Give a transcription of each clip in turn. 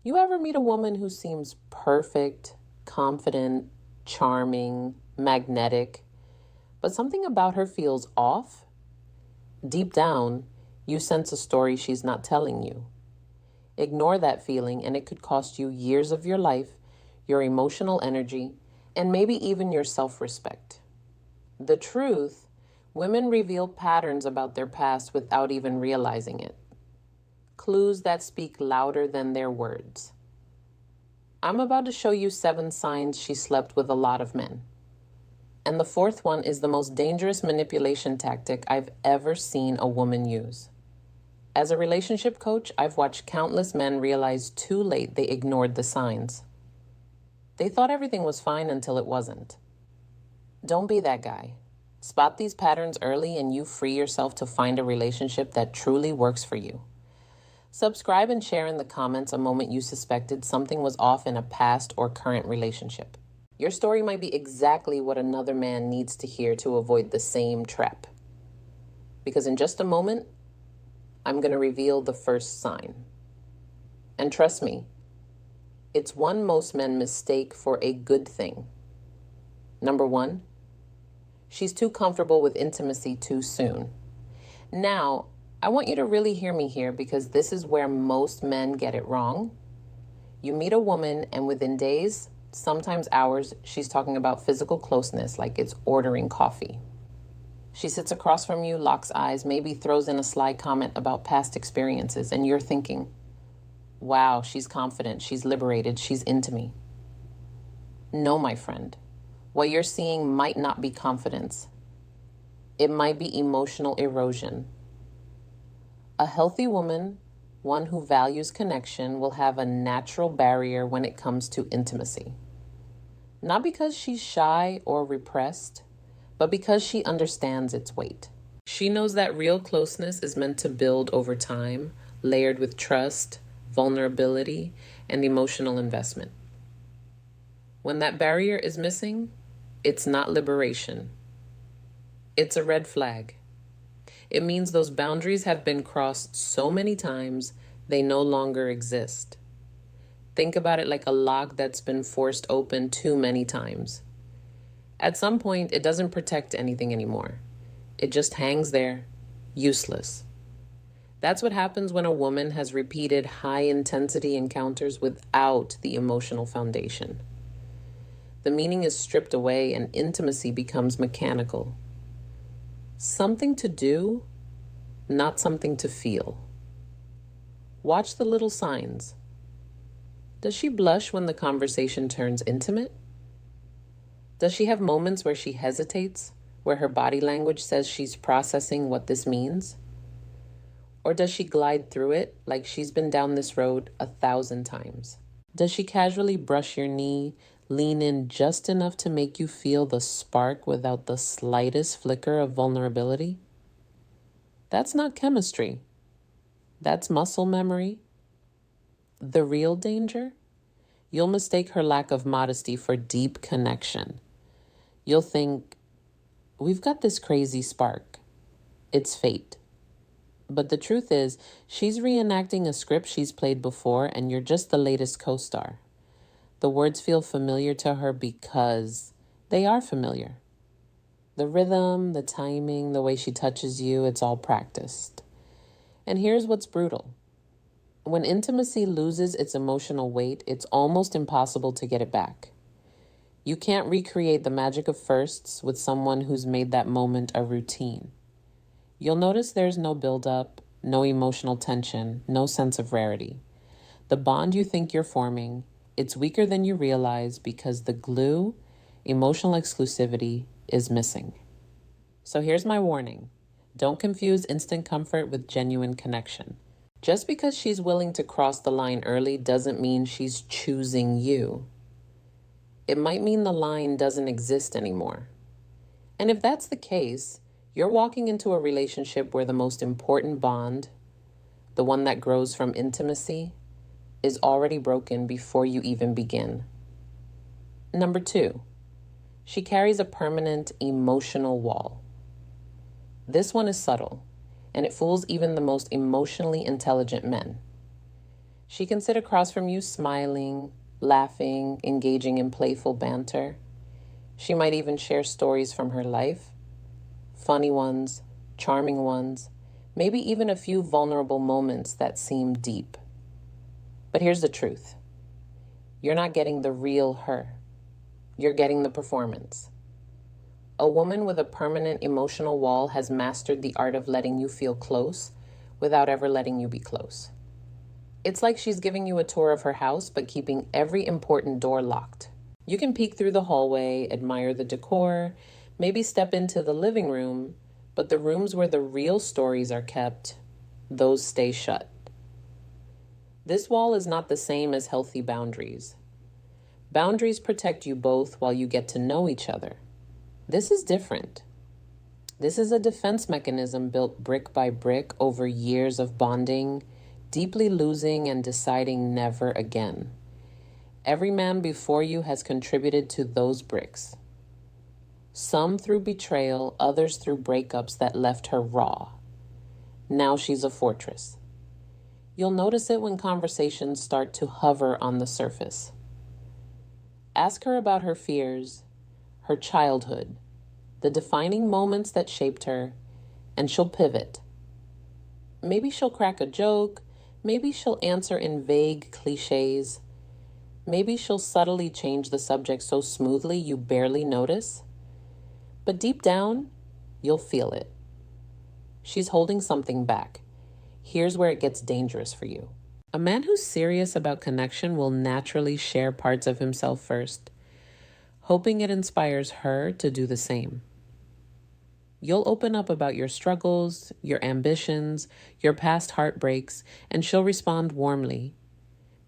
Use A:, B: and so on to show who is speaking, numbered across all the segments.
A: You ever meet a woman who seems perfect, confident, charming, magnetic, but something about her feels off? Deep down, you sense a story she's not telling you. Ignore that feeling, and it could cost you years of your life, your emotional energy, and maybe even your self respect. The truth: women reveal patterns about their past without even realizing it. Clues that speak louder than their words. I'm about to show you 7 signs she slept with a lot of men. And the fourth one is the most dangerous manipulation tactic I've ever seen a woman use. As a relationship coach, I've watched countless men realize too late they ignored the signs. They thought everything was fine until it wasn't. Don't be that guy. Spot these patterns early and you free yourself to find a relationship that truly works for you. Subscribe and share in the comments a moment you suspected something was off in a past or current relationship. Your story might be exactly what another man needs to hear to avoid the same trap. Because in just a moment, I'm going to reveal the first sign. And trust me, it's one most men mistake for a good thing. Number 1, she's too comfortable with intimacy too soon. Now, I want you to really hear me here because this is where most men get it wrong. You meet a woman and within days, sometimes hours, she's talking about physical closeness like it's ordering coffee. She sits across from you, locks eyes, maybe throws in a sly comment about past experiences, and you're thinking, wow, she's confident, she's liberated, she's into me. No, my friend, what you're seeing might not be confidence. It might be emotional erosion. A healthy woman, one who values connection, will have a natural barrier when it comes to intimacy. Not because she's shy or repressed, but because she understands its weight. She knows that real closeness is meant to build over time, layered with trust, vulnerability, and emotional investment. When that barrier is missing, it's not liberation. It's a red flag. It means those boundaries have been crossed so many times, they no longer exist. Think about it like a lock that's been forced open too many times. At some point, it doesn't protect anything anymore. It just hangs there, useless. That's what happens when a woman has repeated high-intensity encounters without the emotional foundation. The meaning is stripped away and intimacy becomes mechanical. Something to do, not something to feel. Watch the little signs. Does she blush when the conversation turns intimate? Does she have moments where she hesitates, where her body language says she's processing what this means? Or does she glide through it like she's been down this road 1,000 times? Does she casually brush your knee, lean in just enough to make you feel the spark without the slightest flicker of vulnerability? That's not chemistry. That's muscle memory. The real danger? You'll mistake her lack of modesty for deep connection. You'll think, we've got this crazy spark. It's fate. But the truth is, she's reenacting a script she's played before, and you're just the latest co-star. The words feel familiar to her because they are familiar. The rhythm, the timing, the way she touches you, it's all practiced. And here's what's brutal. When intimacy loses its emotional weight, it's almost impossible to get it back. You can't recreate the magic of firsts with someone who's made that moment a routine. You'll notice there's no buildup, no emotional tension, no sense of rarity. The bond you think you're forming, it's weaker than you realize because the glue, emotional exclusivity, is missing. So here's my warning. Don't confuse instant comfort with genuine connection. Just because she's willing to cross the line early doesn't mean she's choosing you. It might mean the line doesn't exist anymore. And if that's the case, you're walking into a relationship where the most important bond, the one that grows from intimacy, is already broken before you even begin. Number 2, she carries a permanent emotional wall. This one is subtle, and it fools even the most emotionally intelligent men. She can sit across from you smiling, laughing, engaging in playful banter. She might even share stories from her life, funny ones, charming ones, maybe even a few vulnerable moments that seem deep. But here's the truth. You're not getting the real her. You're getting the performance. A woman with a permanent emotional wall has mastered the art of letting you feel close without ever letting you be close. It's like she's giving you a tour of her house, but keeping every important door locked. You can peek through the hallway, admire the decor, maybe step into the living room, but the rooms where the real stories are kept, those stay shut. This wall is not the same as healthy boundaries. Boundaries protect you both while you get to know each other. This is different. This is a defense mechanism built brick by brick over years of bonding, deeply losing and deciding never again. Every man before you has contributed to those bricks. Some through betrayal, others through breakups that left her raw. Now she's a fortress. You'll notice it when conversations start to hover on the surface. Ask her about her fears, her childhood, the defining moments that shaped her, and she'll pivot. Maybe she'll crack a joke, maybe she'll answer in vague cliches, maybe she'll subtly change the subject so smoothly you barely notice. But deep down, you'll feel it. She's holding something back. Here's where it gets dangerous for you. A man who's serious about connection will naturally share parts of himself first, hoping it inspires her to do the same. You'll open up about your struggles, your ambitions, your past heartbreaks, and she'll respond warmly,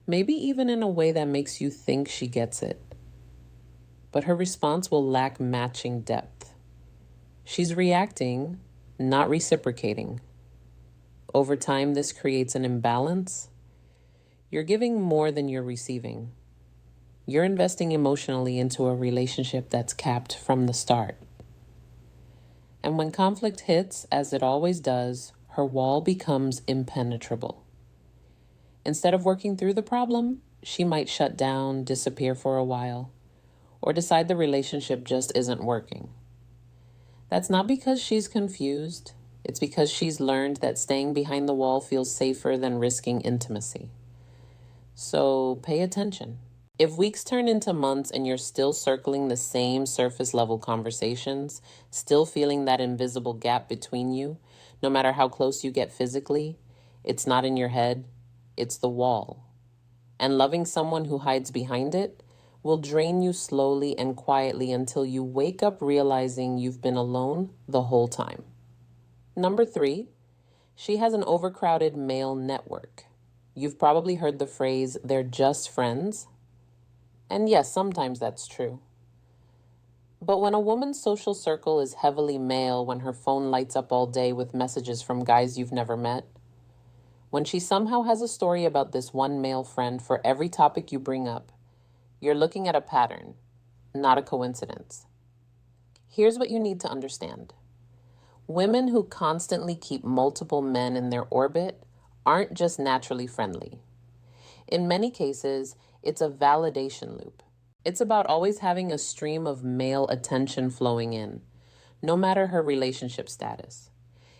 A: maybe even in a way that makes you think she gets it. But her response will lack matching depth. She's reacting, not reciprocating. Over time, this creates an imbalance. You're giving more than you're receiving. You're investing emotionally into a relationship that's capped from the start. And when conflict hits, as it always does, her wall becomes impenetrable. Instead of working through the problem, she might shut down, disappear for a while, or decide the relationship just isn't working. That's not because she's confused. It's because she's learned that staying behind the wall feels safer than risking intimacy. So pay attention. If weeks turn into months and you're still circling the same surface level conversations, still feeling that invisible gap between you, no matter how close you get physically, it's not in your head, it's the wall. And loving someone who hides behind it will drain you slowly and quietly until you wake up realizing you've been alone the whole time. Number 3, she has an overcrowded male network. You've probably heard the phrase, they're just friends. And yes, sometimes that's true. But when a woman's social circle is heavily male, when her phone lights up all day with messages from guys you've never met, when she somehow has a story about this one male friend for every topic you bring up, you're looking at a pattern, not a coincidence. Here's what you need to understand. Women who constantly keep multiple men in their orbit aren't just naturally friendly. In many cases, it's a validation loop. It's about always having a stream of male attention flowing in, no matter her relationship status.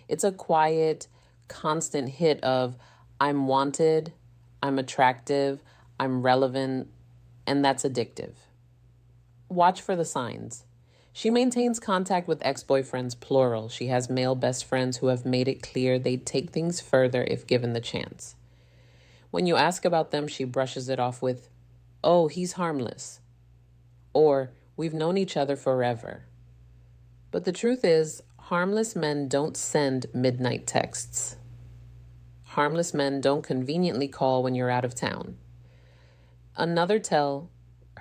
A: It's a quiet, constant hit of, I'm wanted, I'm attractive, I'm relevant, and that's addictive. Watch for the signs. She maintains contact with ex-boyfriends, plural. She has male best friends who have made it clear they'd take things further if given the chance. When you ask about them, she brushes it off with, oh, he's harmless. Or, we've known each other forever. But the truth is, harmless men don't send midnight texts. Harmless men don't conveniently call when you're out of town. Another tell,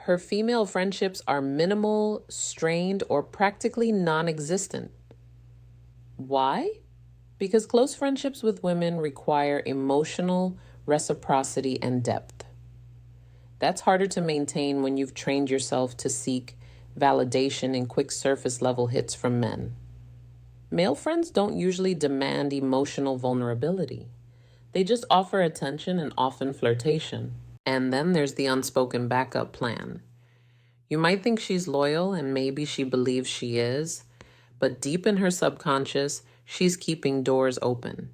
A: her female friendships are minimal, strained, or practically non-existent. Why? Because close friendships with women require emotional reciprocity and depth. That's harder to maintain when you've trained yourself to seek validation in quick surface level hits from men. Male friends don't usually demand emotional vulnerability. They just offer attention and often flirtation. And then there's the unspoken backup plan. You might think she's loyal and maybe she believes she is, but deep in her subconscious, she's keeping doors open.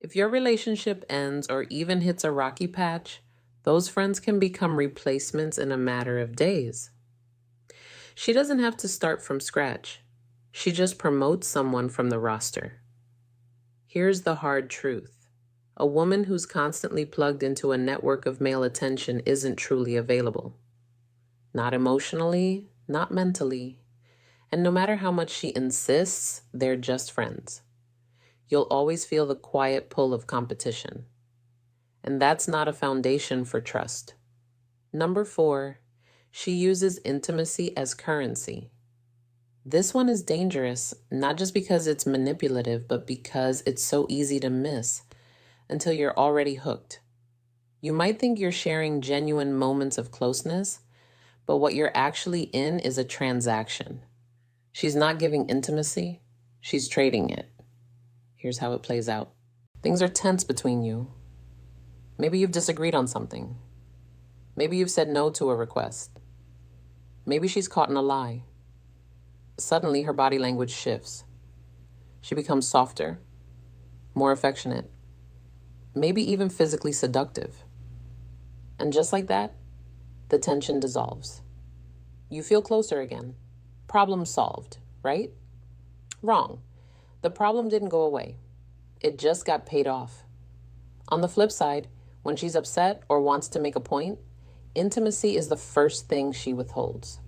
A: If your relationship ends or even hits a rocky patch, those friends can become replacements in a matter of days. She doesn't have to start from scratch. She just promotes someone from the roster. Here's the hard truth. A woman who's constantly plugged into a network of male attention isn't truly available. Not emotionally, not mentally. And no matter how much she insists, they're just friends. You'll always feel the quiet pull of competition. And that's not a foundation for trust. Number 4, she uses intimacy as currency. This one is dangerous, not just because it's manipulative, but because it's so easy to miss until you're already hooked. You might think you're sharing genuine moments of closeness, but what you're actually in is a transaction. She's not giving intimacy, she's trading it. Here's how it plays out. Things are tense between you. Maybe you've disagreed on something. Maybe you've said no to a request. Maybe she's caught in a lie. Suddenly, her body language shifts. She becomes softer, more affectionate, maybe even physically seductive. And just like that, the tension dissolves. You feel closer again. Problem solved, right? Wrong. The problem didn't go away. It just got paid off. On the flip side, when she's upset or wants to make a point, intimacy is the first thing she withholds.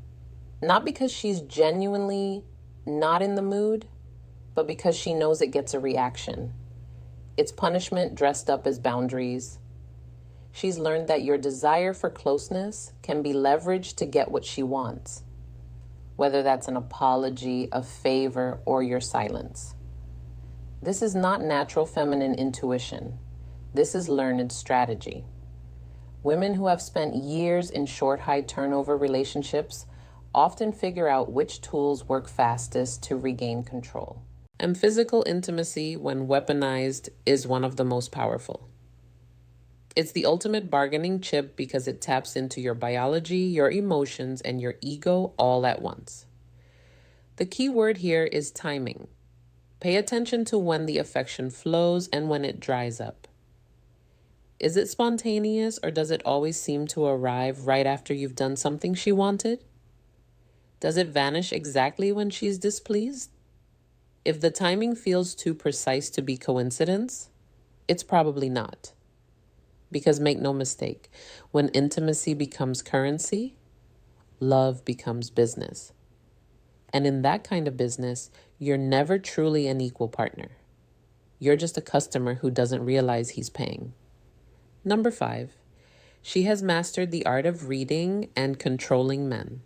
A: Not because she's genuinely not in the mood, but because she knows it gets a reaction. It's punishment dressed up as boundaries. She's learned that your desire for closeness can be leveraged to get what she wants, whether that's an apology, a favor, or your silence. This is not natural feminine intuition. This is learned strategy. Women who have spent years in short, high turnover relationships often figure out which tools work fastest to regain control. And physical intimacy, when weaponized, is one of the most powerful. It's the ultimate bargaining chip because it taps into your biology, your emotions, and your ego all at once. The key word here is timing. Pay attention to when the affection flows and when it dries up. Is it spontaneous or does it always seem to arrive right after you've done something she wanted? Does it vanish exactly when she's displeased? If the timing feels too precise to be coincidence, it's probably not. Because make no mistake, when intimacy becomes currency, love becomes business. And in that kind of business, you're never truly an equal partner. You're just a customer who doesn't realize he's paying. Number 5, she has mastered the art of reading and controlling men.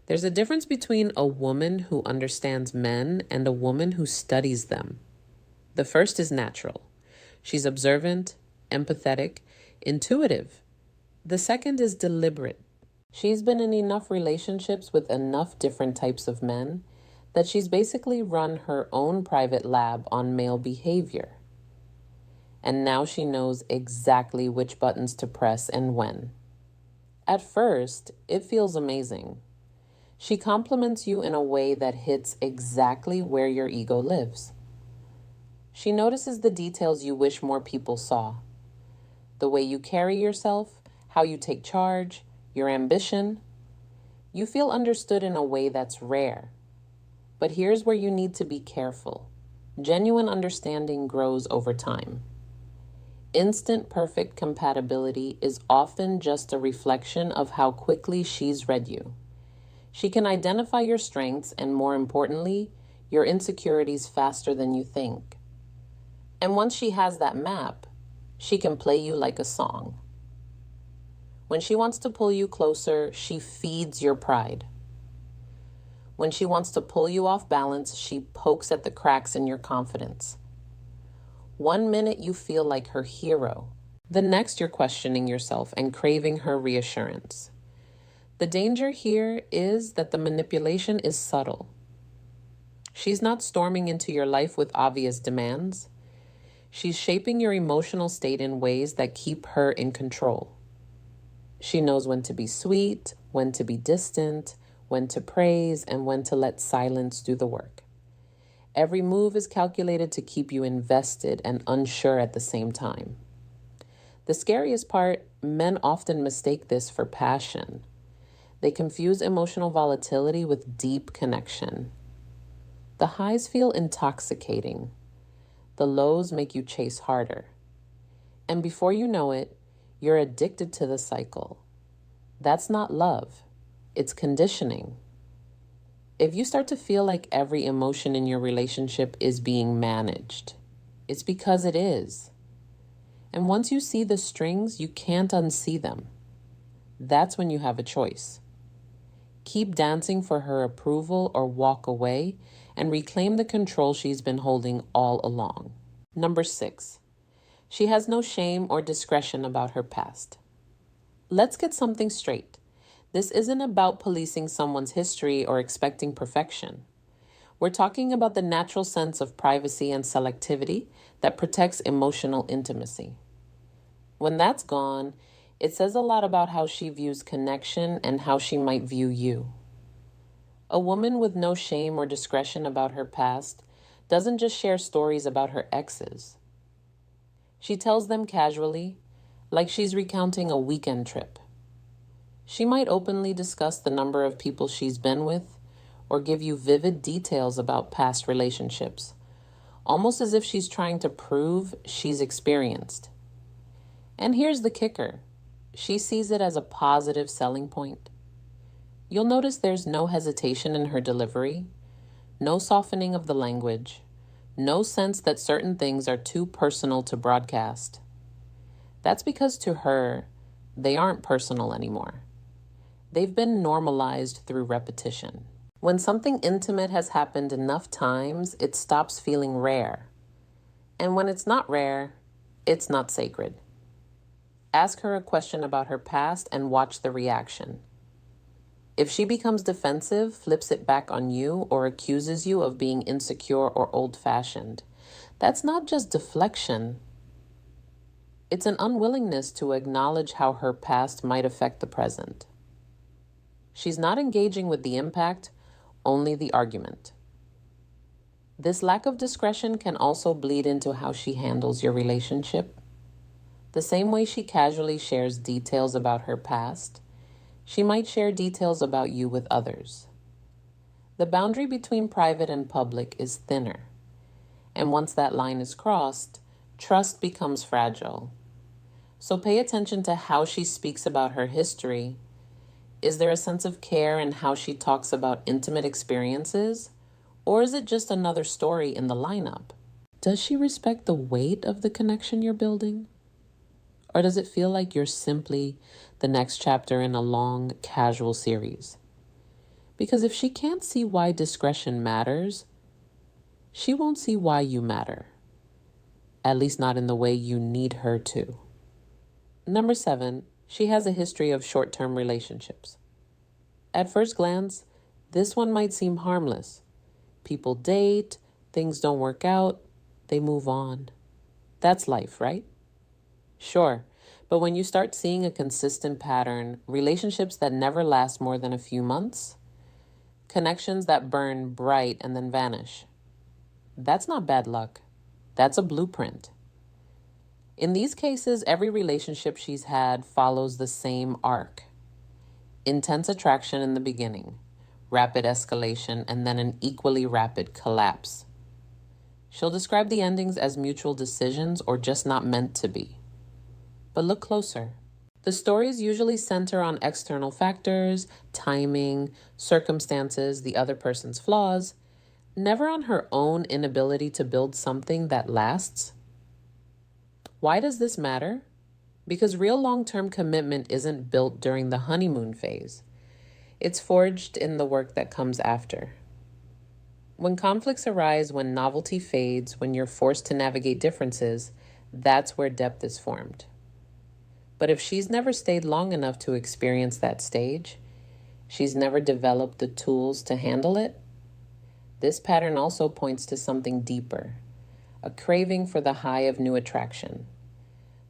A: There's a difference between a woman who understands men and a woman who studies them. The first is natural. She's observant, empathetic, intuitive. The second is deliberate. She's been in enough relationships with enough different types of men that she's basically run her own private lab on male behavior. And now she knows exactly which buttons to press and when. At first, it feels amazing. She compliments you in a way that hits exactly where your ego lives. She notices the details you wish more people saw. The way you carry yourself, how you take charge, your ambition. You feel understood in a way that's rare. But here's where you need to be careful. Genuine understanding grows over time. Instant perfect compatibility is often just a reflection of how quickly she's read you. She can identify your strengths and, more importantly, your insecurities faster than you think. And once she has that map, she can play you like a song. When she wants to pull you closer, she feeds your pride. When she wants to pull you off balance, she pokes at the cracks in your confidence. One minute you feel like her hero. The next you're questioning yourself and craving her reassurance. The danger here is that the manipulation is subtle. She's not storming into your life with obvious demands. She's shaping your emotional state in ways that keep her in control. She knows when to be sweet, when to be distant, when to praise, and when to let silence do the work. Every move is calculated to keep you invested and unsure at the same time. The scariest part, men often mistake this for passion. They confuse emotional volatility with deep connection. The highs feel intoxicating. The lows make you chase harder. And before you know it, you're addicted to the cycle. That's not love. It's conditioning. If you start to feel like every emotion in your relationship is being managed, it's because it is. And once you see the strings, you can't unsee them. That's when you have a choice. Keep dancing for her approval or walk away and reclaim the control she's been holding all along. Number 6, she has no shame or discretion about her past. Let's get something straight. This isn't about policing someone's history or expecting perfection. We're talking about the natural sense of privacy and selectivity that protects emotional intimacy. When that's gone, it says a lot about how she views connection and how she might view you. A woman with no shame or discretion about her past doesn't just share stories about her exes. She tells them casually, like she's recounting a weekend trip. She might openly discuss the number of people she's been with or give you vivid details about past relationships, almost as if she's trying to prove she's experienced. And here's the kicker. She sees it as a positive selling point. You'll notice there's no hesitation in her delivery, no softening of the language, no sense that certain things are too personal to broadcast. That's because to her, they aren't personal anymore. They've been normalized through repetition. When something intimate has happened enough times, it stops feeling rare. And when it's not rare, it's not sacred. Ask her a question about her past and watch the reaction. If she becomes defensive, flips it back on you, or accuses you of being insecure or old-fashioned, that's not just deflection. It's an unwillingness to acknowledge how her past might affect the present. She's not engaging with the impact, only the argument. This lack of discretion can also bleed into how she handles your relationship. The same way she casually shares details about her past, she might share details about you with others. The boundary between private and public is thinner, and once that line is crossed, trust becomes fragile. So pay attention to how she speaks about her history. Is there a sense of care in how she talks about intimate experiences? Or is it just another story in the lineup? Does she respect the weight of the connection you're building? Or does it feel like you're simply the next chapter in a long, casual series? Because if she can't see why discretion matters, she won't see why you matter. At least not in the way you need her to. Number 7, she has a history of short-term relationships. At first glance, this one might seem harmless. People date, things don't work out, they move on. That's life, right? Sure, but when you start seeing a consistent pattern, relationships that never last more than a few months, connections that burn bright and then vanish, that's not bad luck. That's a blueprint. In these cases, every relationship she's had follows the same arc. Intense attraction in the beginning, rapid escalation, and then an equally rapid collapse. She'll describe the endings as mutual decisions or just not meant to be. But look closer. The stories usually center on external factors, timing, circumstances, the other person's flaws, never on her own inability to build something that lasts. Why does this matter? Because real long-term commitment isn't built during the honeymoon phase. It's forged in the work that comes after. When conflicts arise, when novelty fades, when you're forced to navigate differences, that's where depth is formed. But if she's never stayed long enough to experience that stage, she's never developed the tools to handle it, this pattern also points to something deeper, a craving for the high of new attraction.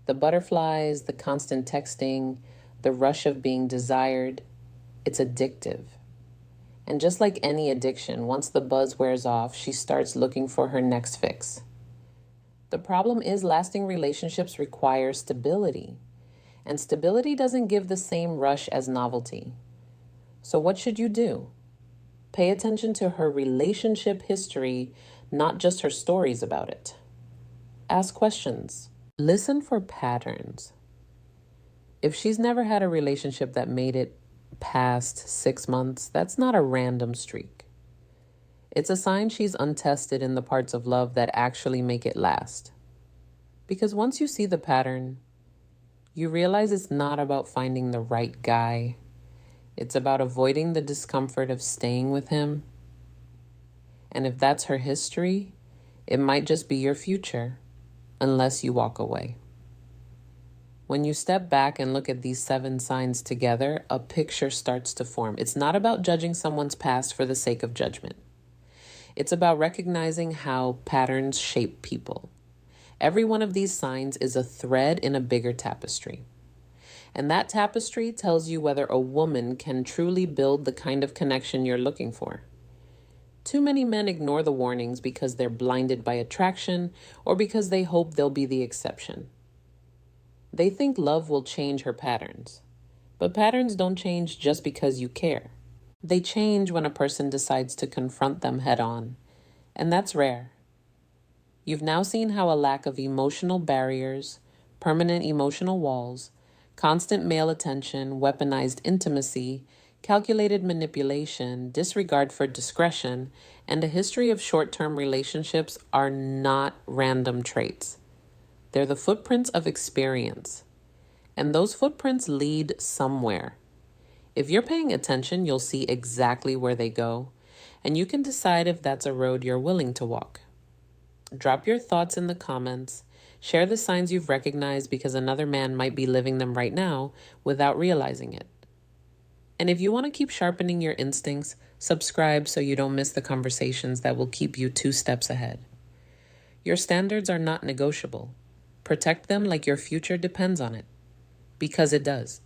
A: The butterflies, the constant texting, the rush of being desired, it's addictive. And just like any addiction, once the buzz wears off, she starts looking for her next fix. The problem is lasting relationships require stability, and stability doesn't give the same rush as novelty. So what should you do? Pay attention to her relationship history, not just her stories about it. Ask questions. Listen for patterns. If she's never had a relationship that made it past 6 months, that's not a random streak. It's a sign she's untested in the parts of love that actually make it last. Because once you see the pattern, you realize it's not about finding the right guy. It's about avoiding the discomfort of staying with him. And if that's her history, it might just be your future, unless you walk away. When you step back and look at these 7 signs together, a picture starts to form. It's not about judging someone's past for the sake of judgment. It's about recognizing how patterns shape people. Every one of these signs is a thread in a bigger tapestry. And that tapestry tells you whether a woman can truly build the kind of connection you're looking for. Too many men ignore the warnings because they're blinded by attraction or because they hope they'll be the exception. They think love will change her patterns. But patterns don't change just because you care. They change when a person decides to confront them head on. And that's rare. You've now seen how a lack of emotional barriers, permanent emotional walls, constant male attention, weaponized intimacy, calculated manipulation, disregard for discretion, and a history of short-term relationships are not random traits. They're the footprints of experience. And those footprints lead somewhere. If you're paying attention, you'll see exactly where they go, and you can decide if that's a road you're willing to walk. Drop your thoughts in the comments. Share the signs you've recognized because another man might be living them right now without realizing it. And if you want to keep sharpening your instincts, subscribe so you don't miss the conversations that will keep you 2 steps ahead. Your standards are not negotiable. Protect them like your future depends on it, because it does.